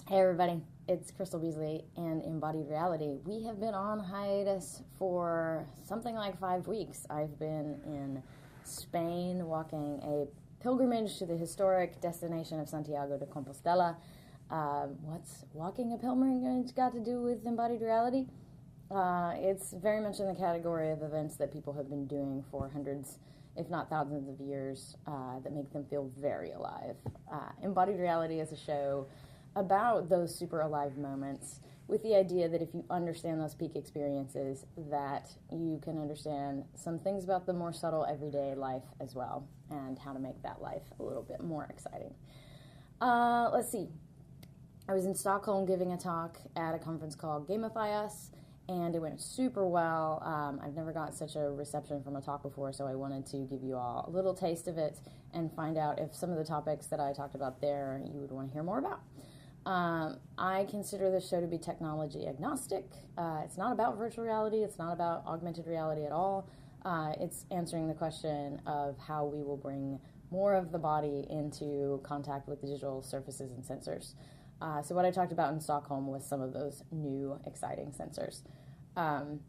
Hey everybody, it's Crystal Beasley and Embodied Reality. We have been on hiatus for something like 5 weeks. I've been in Spain walking a pilgrimage to the historic destination of Santiago de Compostela. What's walking a pilgrimage got to do with Embodied Reality? It's very much in the category of events that people have been doing for hundreds, if not thousands of years, that make them feel very alive. Embodied Reality is a show about those super alive moments with the idea that if you understand those peak experiences, that you can understand some things about the more subtle everyday life as well, and how to make that life a little bit more exciting. Let's see. I was in Stockholm giving a talk at a conference called Gamify Us, and it went super well. I've never got such a reception from a talk before, so I wanted to give you all a little taste of it and find out if some of the topics that I talked about there you would want to hear more about. I consider this show to be technology agnostic. It's not about virtual reality. It's not about augmented reality at all. It's answering the question of how we will bring more of the body into contact with digital surfaces and sensors. So what I talked about in Stockholm was some of those new exciting sensors. I'm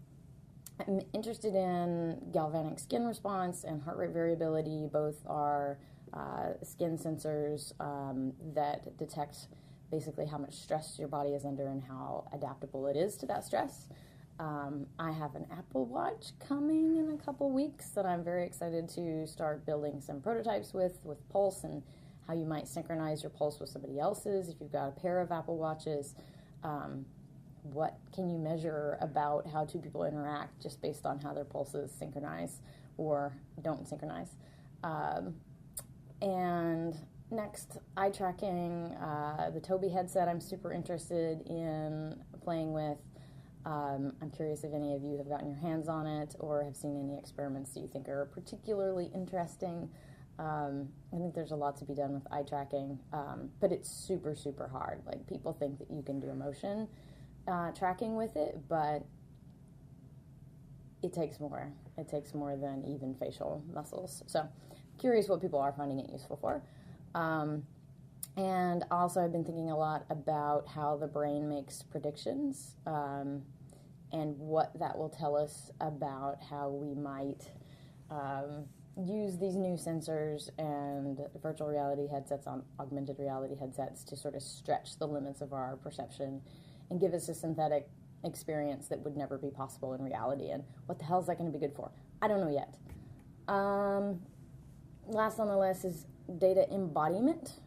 interested in galvanic skin response and heart rate variability. Both are skin sensors that detect basically how much stress your body is under and how adaptable it is to that stress. I have an Apple Watch coming in a couple weeks that I'm very excited to start building some prototypes with pulse and how you might synchronize your pulse with somebody else's. If you've got a pair of Apple Watches, what can you measure about how two people interact just based on how their pulses synchronize or don't synchronize? And next, eye tracking, the Tobii headset I'm super interested in playing with. I'm curious if any of you have gotten your hands on it or have seen any experiments that you think are particularly interesting. I think there's a lot to be done with eye tracking, but it's super, super hard. Like, people think that you can do emotion tracking with it, but it takes more. It takes more than even facial muscles. So, curious what people are finding it useful for. And also I've been thinking a lot about how the brain makes predictions and what that will tell us about how we might use these new sensors and virtual reality headsets on augmented reality headsets to sort of stretch the limits of our perception and give us a synthetic experience that would never be possible in reality. And what the hell is that going to be good for? I don't know yet. Last on the list is data embodiment.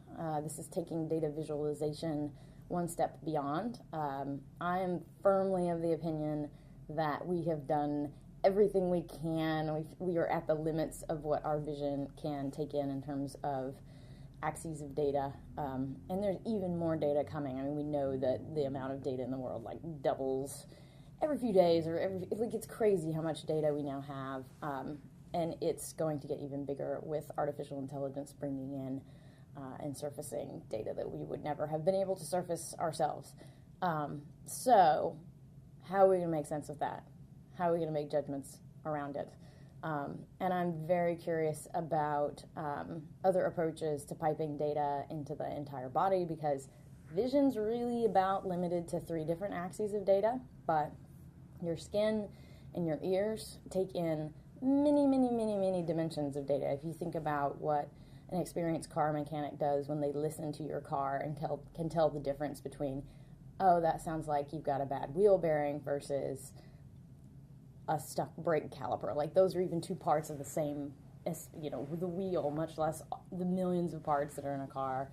This is taking data visualization one step beyond. I am firmly of the opinion that we have done everything we can. We are at the limits of what our vision can take in terms of axes of data. And there's even more data coming. I mean, we know that the amount of data in the world like doubles every few days, or it's crazy how much data we now have. And it's going to get even bigger with artificial intelligence bringing in and surfacing data that we would never have been able to surface ourselves. So how are we going to make sense of that? How are we going to make judgments around it? And I'm very curious about other approaches to piping data into the entire body, because vision's really about limited to 3 different axes of data, but your skin and your ears take in many, many, many, many dimensions of data. If you think about what an experienced car mechanic does when they listen to your car and can tell the difference between, oh, that sounds like you've got a bad wheel bearing versus a stuck brake caliper. Like, those are even 2 parts of the same, the wheel, much less the millions of parts that are in a car.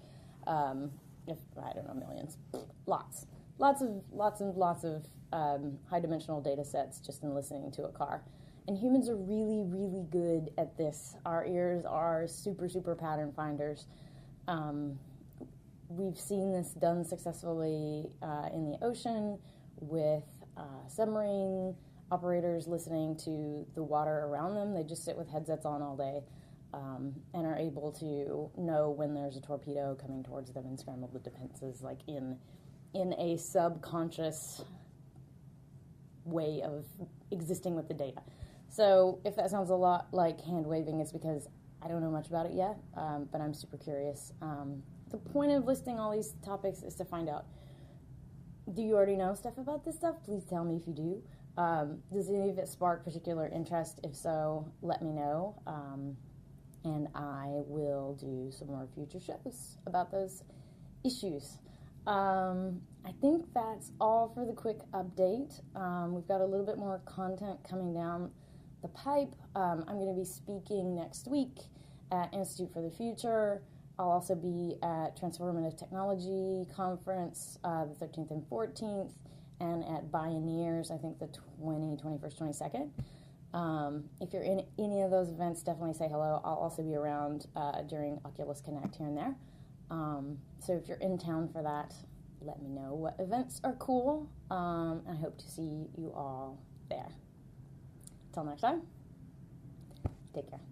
If I don't know, millions, lots of high dimensional data sets just in listening to a car. And humans are really, really good at this. Our ears are super, super pattern finders. We've seen this done successfully in the ocean with submarine operators listening to the water around them. They just sit with headsets on all day and are able to know when there's a torpedo coming towards them and scramble the defenses, like in a subconscious way of existing with the data. So if that sounds a lot like hand waving, it's because I don't know much about it yet, but I'm super curious. The point of listing all these topics is to find out Do you already know stuff about this stuff? Please tell me if you do. Does any of it spark particular interest? If so, let me know. And I will do some more future shows about those issues. I think that's all for the quick update. We've got a little bit more content coming down the pipe. I'm going to be speaking next week at Institute for the Future. I'll also be at Transformative Technology Conference the 13th and 14th, and at Bioneers, I think the 21st, 22nd. If you're in any of those events, definitely say hello. I'll also be around during Oculus Connect here and there. So if you're in town for that, let me know what events are cool. I hope to see you all there. Till next time, take care.